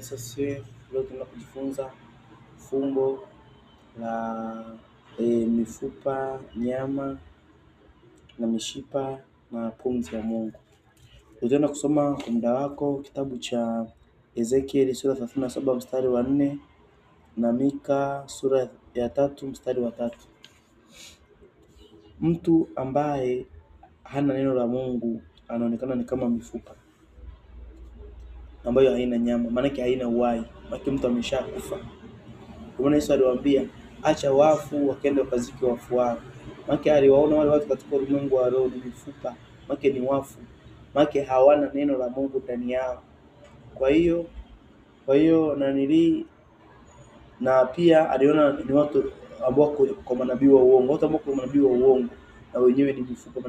SSA. Leo tunaenda kujifunza fumbo la mifupa, nyama na mishipa na pumzi ya Mungu. Utaenda kusoma kwa muda wako kitabu cha Ezekieli sura 37 mstari wa 4 na Mika sura ya 3 mstari wa 3. Mtu ambaye hana neno la Mungu anaonekana ni kama mifupa ambayo haina nyama, maana yake haina uhai, maana mtu ameshakufa. Kwa Yesu aliwaambia acha wafu wakaenda wakazike wafu wao. Maana aliwaona wale watu katika ulimwengu wa roho ni mifupa, maana ni wafu, maana hawana neno la Mungu ndani yao. Kwa hiyo na pia aliona ni watu ambao kwa manabii wa uongo, watu ambao kwa manabii wa uongo na wenyewe ni mifupa.